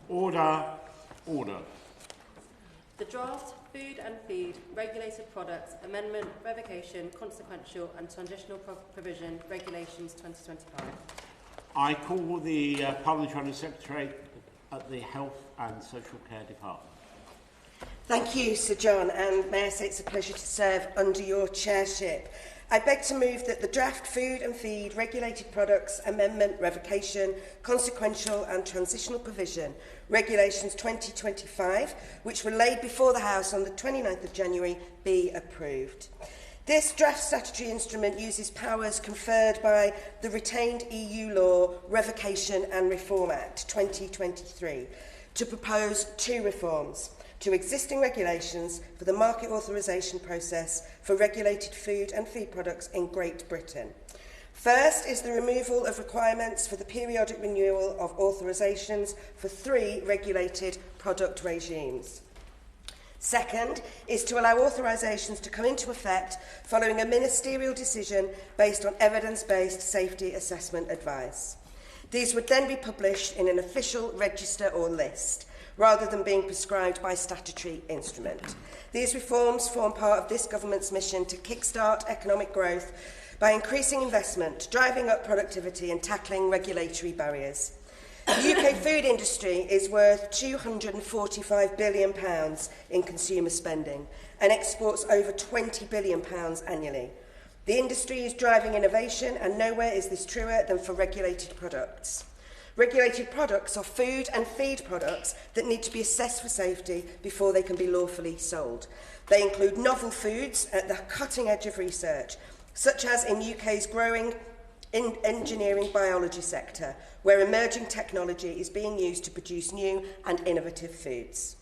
Order. Order. The draft Food and Feed Regulated Products Amendment, Revocation, Consequential and Transitional Provision Regulations 2025. I call the Parliamentary Under Secretary at the Health and Social Care Department. Thank you, Sir John, and may I say it's a pleasure to serve under your chairship. I beg to move that the draft Food and Feed Regulated Products Amendment, Revocation, Consequential and Transitional Provision Regulations 2025, which were laid before the House on the 29th of January, be approved. This draft statutory instrument uses powers conferred by the retained EU law Revocation and Reform Act 2023 to propose two reforms to existing regulations for the market authorisation process for regulated food and feed products in Great Britain. First is the removal of requirements for the periodic renewal of authorisations for 3 regulated product regimes. Second is to allow authorisations to come into effect following a ministerial decision based on evidence-based safety assessment advice. These would then be published in an official register or list, rather than being prescribed by statutory instrument. These reforms form part of this government's mission to kickstart economic growth by increasing investment, driving up productivity and tackling regulatory barriers. The UK food industry is worth £245 billion in consumer spending and exports over £20 billion annually. The industry is driving innovation, and nowhere is this truer than for regulated products. Regulated products are food and feed products that need to be assessed for safety before they can be lawfully sold. They include novel foods at the cutting edge of research, such as in UK's growing engineering biology sector, where emerging technology is being used to produce new and innovative foods.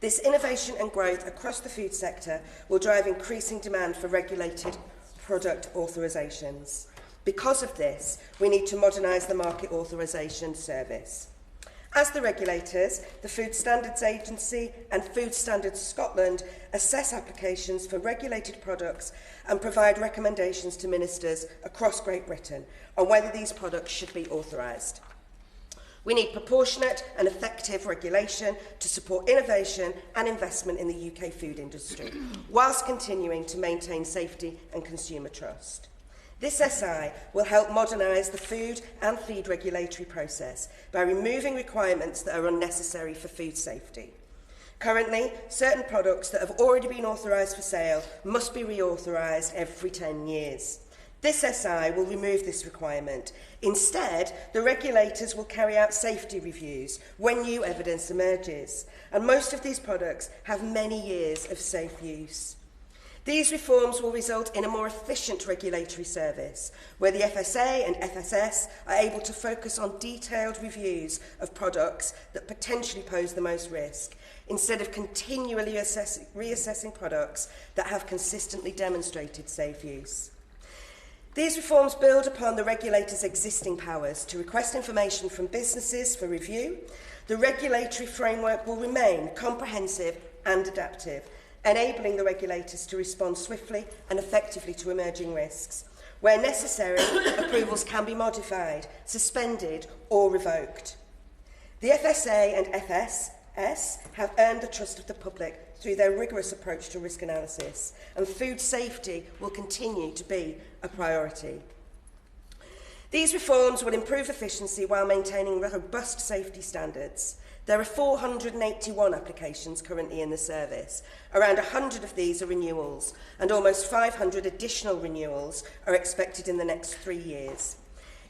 This innovation and growth across the food sector will drive increasing demand for regulated product authorisations. Because of this, we need to modernise the Market Authorisation Service. As the regulators, the Food Standards Agency and Food Standards Scotland assess applications for regulated products and provide recommendations to ministers across Great Britain on whether these products should be authorised. We need proportionate and effective regulation to support innovation and investment in the UK food industry, whilst continuing to maintain safety and consumer trust. This SI will help modernise the food and feed regulatory process by removing requirements that are unnecessary for food safety. Currently, certain products that have already been authorised for sale must be reauthorised every 10 years. This SI will remove this requirement. Instead, the regulators will carry out safety reviews when new evidence emerges, and most of these products have many years of safe use. These reforms will result in a more efficient regulatory service, where the FSA and FSS are able to focus on detailed reviews of products that potentially pose the most risk, instead of continually reassessing products that have consistently demonstrated safe use. These reforms build upon the regulators' existing powers to request information from businesses for review. The regulatory framework will remain comprehensive and adaptive, enabling the regulators to respond swiftly and effectively to emerging risks. Where necessary, approvals can be modified, suspended or revoked. The FSA and FSS have earned the trust of the public through their rigorous approach to risk analysis, and food safety will continue to be a priority. These reforms will improve efficiency while maintaining robust safety standards. There are 481 applications currently in the service. Around 100 of these are renewals, and almost 500 additional renewals are expected in the next 3 years.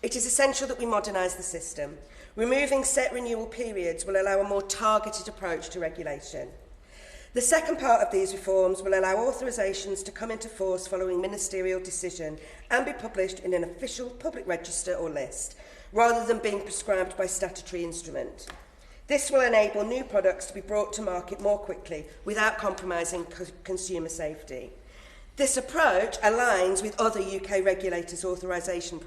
It is essential that we modernise the system. Removing set renewal periods will allow a more targeted approach to regulation. The second part of these reforms will allow authorisations to come into force following ministerial decision and be published in an official public register or list, rather than being prescribed by statutory instrument. This will enable new products to be brought to market more quickly without compromising consumer safety. This approach aligns with other UK regulators' authorisation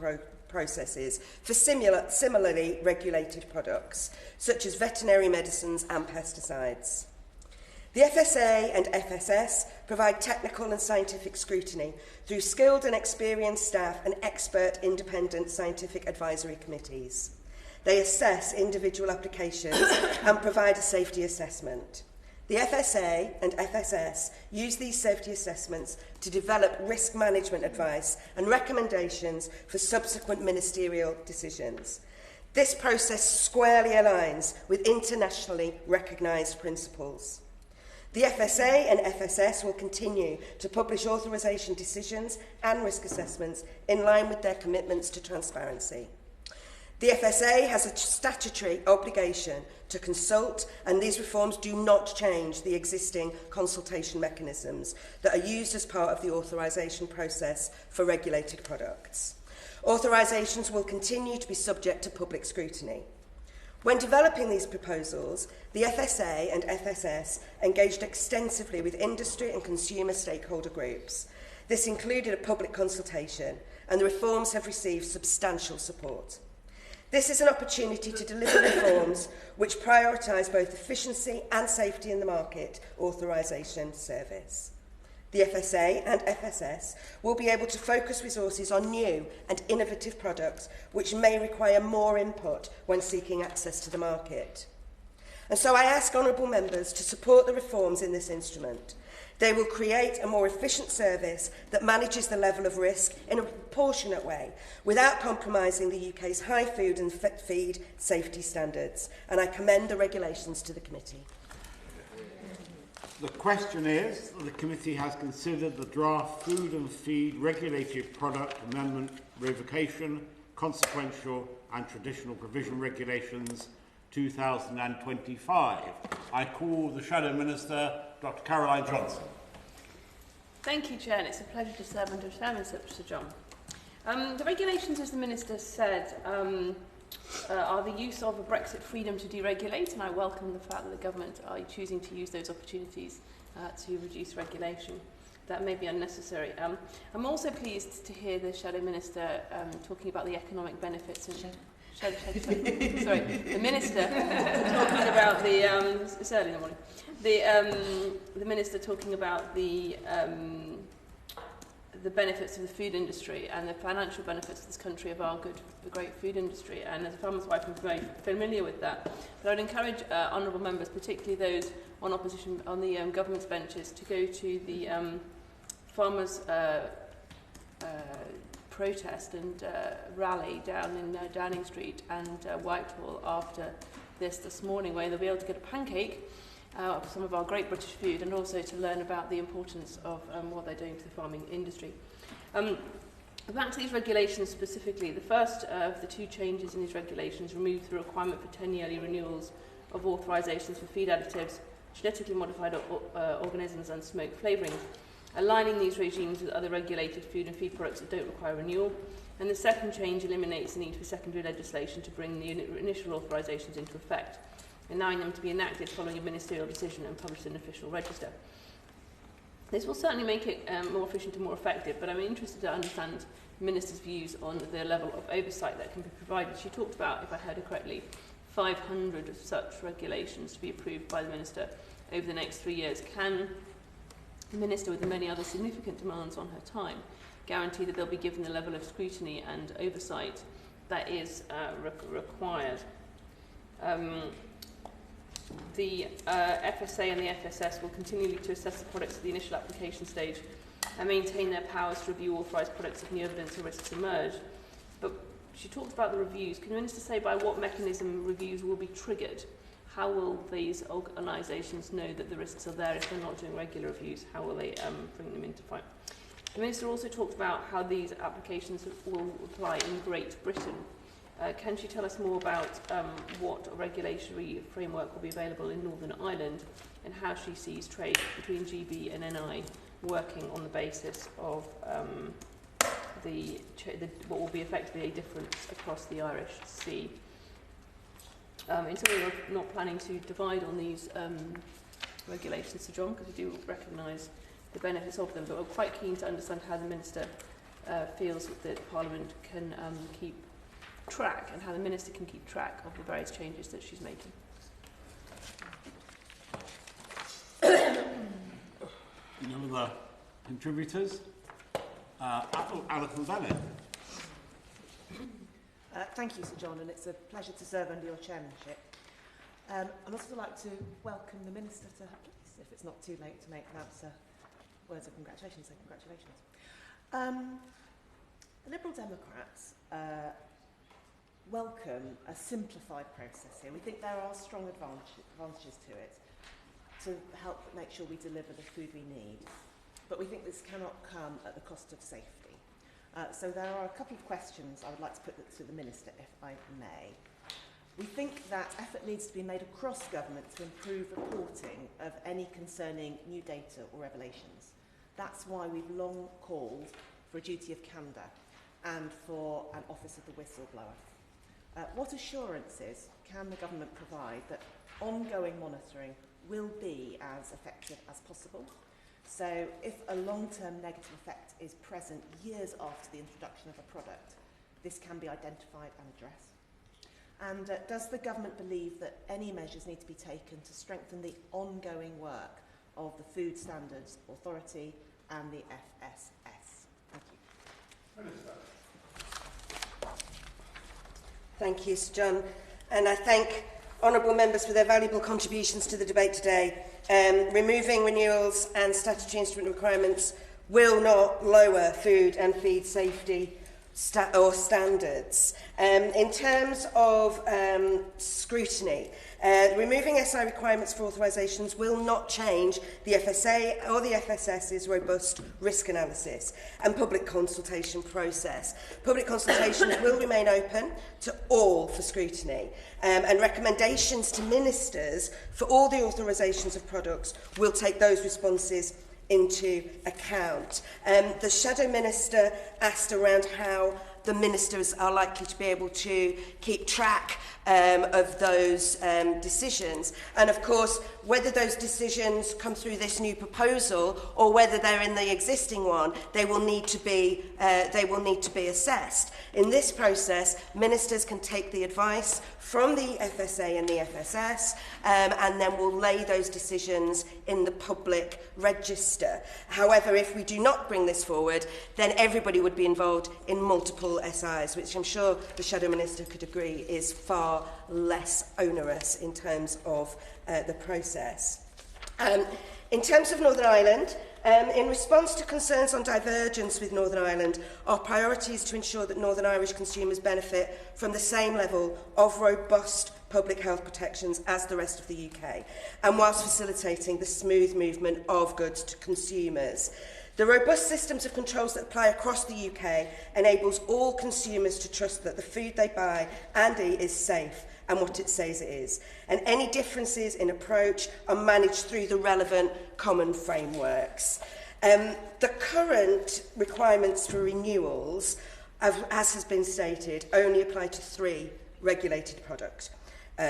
processes for similarly regulated products, such as veterinary medicines and pesticides. The FSA and FSS provide technical and scientific scrutiny through skilled and experienced staff and expert independent scientific advisory committees. They assess individual applications and provide a safety assessment. The FSA and FSS use these safety assessments to develop risk management advice and recommendations for subsequent ministerial decisions. This process squarely aligns with internationally recognised principles. The FSA and FSS will continue to publish authorisation decisions and risk assessments in line with their commitments to transparency. The FSA has a statutory obligation to consult, and these reforms do not change the existing consultation mechanisms that are used as part of the authorisation process for regulated products. Authorisations will continue to be subject to public scrutiny. When developing these proposals, the FSA and FSS engaged extensively with industry and consumer stakeholder groups. This included a public consultation, and the reforms have received substantial support. This is an opportunity to deliver reforms which prioritise both efficiency and safety in the market authorisation service. The FSA and FSS will be able to focus resources on new and innovative products which may require more input when seeking access to the market. And so I ask honourable members to support the reforms in this instrument. They will create a more efficient service that manages the level of risk in a proportionate way without compromising the UK's high food and feed safety standards. And I commend the regulations to the committee. The question is, the committee has considered the draft Food and Feed Regulated Product Amendment Revocation, Consequential and Traditional Provision Regulations 2025. I call the Shadow Minister, Dr. Caroline Johnson. Thank you, Chair, and it's a pleasure to serve under Chairman Sir John. The regulations, as the Minister said, are the use of a Brexit freedom to deregulate, and I welcome the fact that the Government are choosing to use those opportunities to reduce regulation. That may be unnecessary. I'm also pleased to hear the Shadow Minister talking about the economic benefits and the Minister talking about the it's early in the morning. The Minister talking about the benefits of the food industry and the financial benefits of this country of our great food industry. And as a farmer's wife, I'm very familiar with that. But I would encourage honourable members, particularly those on opposition on the government's benches, to go to the farmers' protest and rally down in Downing Street and Whitehall after this morning, where they'll be able to get a pancake of some of our great British food and also to learn about the importance of what they're doing to the farming industry. Back to these regulations specifically, the first of the two changes in these regulations removes the requirement for 10-yearly renewals of authorisations for feed additives, genetically modified organisms and smoke flavourings, aligning these regimes with other regulated food and feed products that don't require renewal. And the second change eliminates the need for secondary legislation to bring the initial authorisations into effect, allowing them to be enacted following a ministerial decision and published in an official register. This will certainly make it more efficient and more effective, but I'm interested to understand the Minister's views on the level of oversight that can be provided. She talked about, if I heard her correctly, 500 of such regulations to be approved by the Minister over the next 3 years. Can the Minister, with the many other significant demands on her time, guarantee that they'll be given the level of scrutiny and oversight that is required? The FSA and the FSS will continue to assess the products at the initial application stage and maintain their powers to review authorised products if new evidence or risks emerge. But she talked about the reviews. Can the Minister say by what mechanism reviews will be triggered? How will these organisations know that the risks are there if they're not doing regular reviews? How will they bring them into fight? The Minister also talked about how these applications will apply in Great Britain. Can she tell us more about what regulatory framework will be available in Northern Ireland and how she sees trade between GB and NI working on the basis of what will be effectively a difference across the Irish Sea? In some way, we're not planning to divide on these regulations, Sir John, because we do recognise the benefits of them, but we're quite keen to understand how the Minister feels that Parliament can keep track and how the Minister can keep track of the various changes that she's making. Any other contributors? Alison Bennett. Thank you, Sir John, and it's a pleasure to serve under your chairmanship. I'd also like to welcome the Minister to, if it's not too late, to make perhaps words of congratulations. So congratulations. The Liberal Democrats welcome a simplified process here. We think there are strong advantages to it to help make sure we deliver the food we need, but we think this cannot come at the cost of safety. So there are a couple of questions I would like to put to the Minister, if I may. We think that effort needs to be made across government to improve reporting of any concerning new data or revelations. That's why we've long called for a duty of candour and for an Office of the Whistleblower. What assurances can the government provide that ongoing monitoring will be as effective as possible? So if a long-term negative effect is present years after the introduction of a product, this can be identified and addressed. And does the government believe that any measures need to be taken to strengthen the ongoing work of the Food Standards Authority and the FSS? Thank you. Minister. Thank you, Sir John. And I thank honourable members for their valuable contributions to the debate today. Removing renewals and statutory instrument requirements will not lower food and feed safety or standards. In terms of scrutiny, removing SI requirements for authorisations will not change the FSA or the FSS's robust risk analysis and public consultation process. Public consultations will remain open to all for scrutiny, and recommendations to ministers for all the authorisations of products will take those responses into account. The Shadow Minister asked around how the ministers are likely to be able to keep track of those decisions. And of course, whether those decisions come through this new proposal or whether they're in the existing one, they will need to be assessed. In this process, ministers can take the advice from the FSA and the FSS, and then we'll lay those decisions in the public register. However, if we do not bring this forward, then everybody would be involved in multiple SIs, which I'm sure the Shadow Minister could agree is far less onerous in terms of the process. In terms of Northern Ireland, in response to concerns on divergence with Northern Ireland, our priority is to ensure that Northern Irish consumers benefit from the same level of robust public health protections as the rest of the UK, and whilst facilitating the smooth movement of goods to consumers. The robust systems of controls that apply across the UK enables all consumers to trust that the food they buy and eat is safe and what it says it is, and any differences in approach are managed through the relevant common frameworks. The current requirements for renewals, as has been stated, only apply to 3 regulated product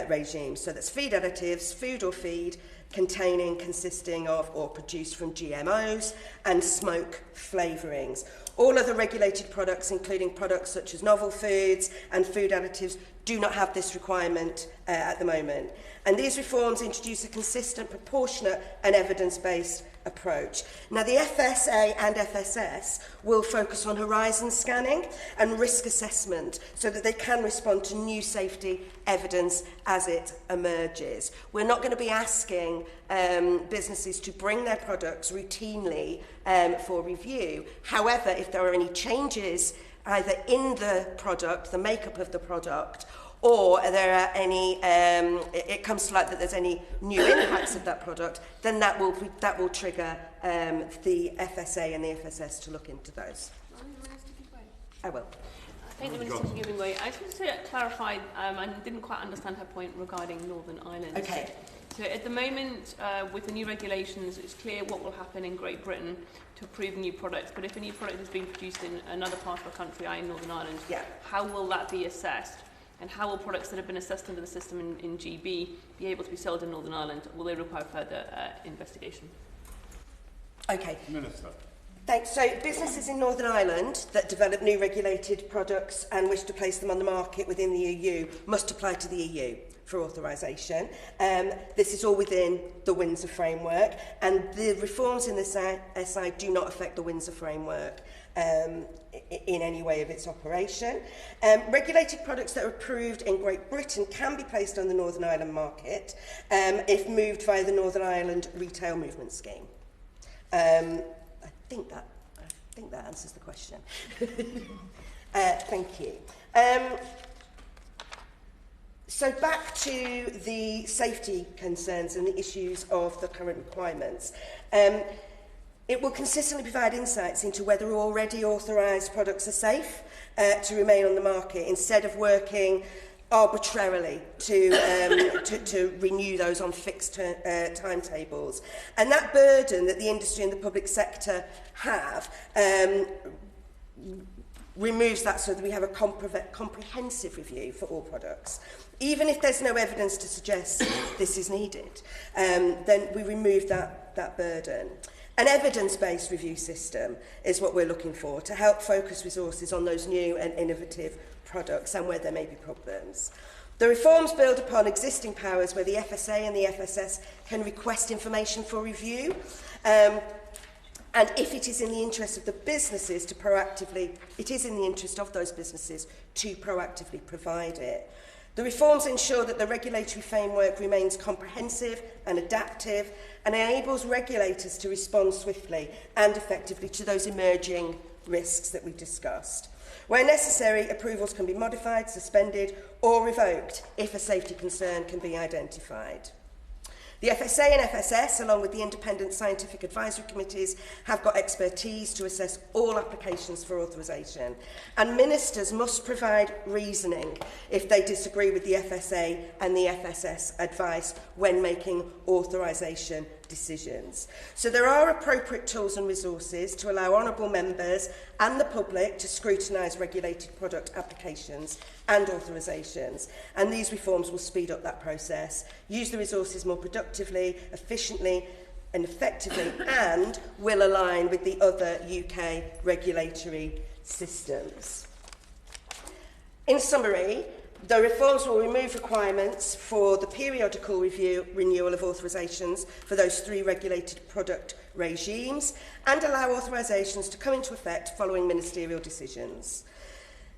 regimes. So that's feed additives, food or feed, containing, consisting of or produced from GMOs, and smoke flavourings. All other regulated products, including products such as novel foods and food additives, do not have this requirement at the moment. And these reforms introduce a consistent, proportionate and evidence-based approach. Now, the FSA and FSS will focus on horizon scanning and risk assessment so that they can respond to new safety evidence as it emerges. We're not going to be asking businesses to bring their products routinely for review. However, if there are any changes either in the product, the makeup of the product, or there are any, it comes to light that there's any new impacts of that product, then that will trigger the FSA and the FSS to look into those. I will. Thank the Minister for giving way. I just want to clarify, I didn't quite understand her point regarding Northern Ireland. Okay. So at the moment, with the new regulations, it's clear what will happen in Great Britain to approve new products. But if a new product is being produced in another part of the country, i.e. Northern Ireland, how will that be assessed? And how will products that have been assessed under the system in GB be able to be sold in Northern Ireland? Will they require further investigation? Okay. Minister. Thanks. So businesses in Northern Ireland that develop new regulated products and wish to place them on the market within the EU must apply to the EU for authorisation. This is all within the Windsor framework, and the reforms in the SI do not affect the Windsor framework. in any way of its operation. Regulated products that are approved in Great Britain can be placed on the Northern Ireland market if moved via the Northern Ireland Retail Movement Scheme. I think that answers the question. Thank you. So back to the safety concerns and the issues of the current requirements. It will consistently provide insights into whether already authorised products are safe to remain on the market, instead of working arbitrarily to renew those on fixed timetables. And that burden that the industry and the public sector have removes that, so that we have a comprehensive review for all products. Even if there's no evidence to suggest this is needed, then we remove that burden. An evidence-based review system is what we're looking for to help focus resources on those new and innovative products and where there may be problems. The reforms build upon existing powers where the FSA and the FSS can request information for review, and if it is in the interest of the businesses to proactively, it is in the interest of those businesses to proactively provide it. The reforms ensure that the regulatory framework remains comprehensive and adaptive and enables regulators to respond swiftly and effectively to those emerging risks that we've discussed. Where necessary, approvals can be modified, suspended or revoked if a safety concern can be identified. The FSA and FSS, along with the independent scientific advisory committees, have got expertise to assess all applications for authorisation. And ministers must provide reasoning if they disagree with the FSA and the FSS advice when making authorisation decisions. So there are appropriate tools and resources to allow honourable members and the public to scrutinise regulated product applications and authorisations, and these reforms will speed up that process, use the resources more productively, efficiently and effectively, and will align with the other UK regulatory systems. In summary, the reforms will remove requirements for the periodical renewal of authorisations for those 3 regulated product regimes and allow authorisations to come into effect following ministerial decisions.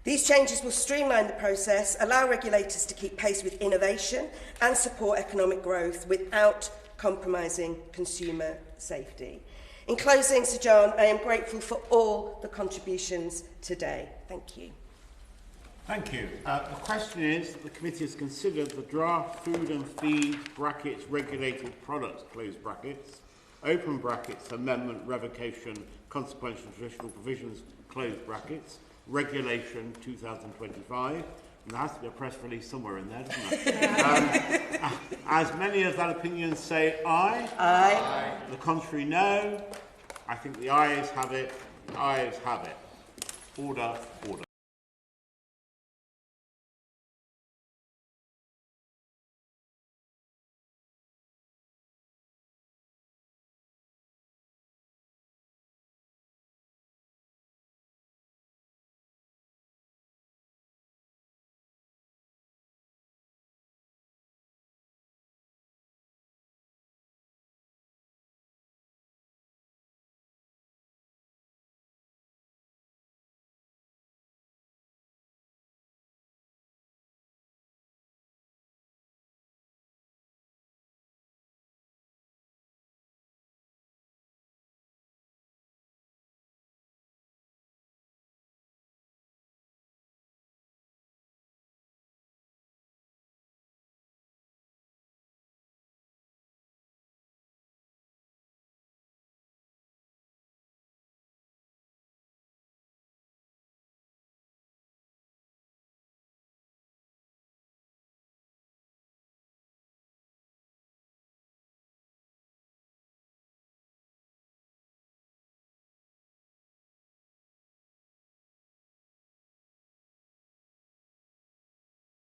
These changes will streamline the process, allow regulators to keep pace with innovation and support economic growth without compromising consumer safety. In closing, Sir John, I am grateful for all the contributions today. Thank you. Thank you. The question is, the committee has considered the draft food and feed brackets regulated products, close brackets, open brackets, amendment, revocation, consequential traditional provisions, close brackets, regulation 2025. And there has to be a press release somewhere in there, doesn't there? As many of that opinion say aye. Aye. The contrary, no. I think the ayes have it. The ayes have it. Order, order.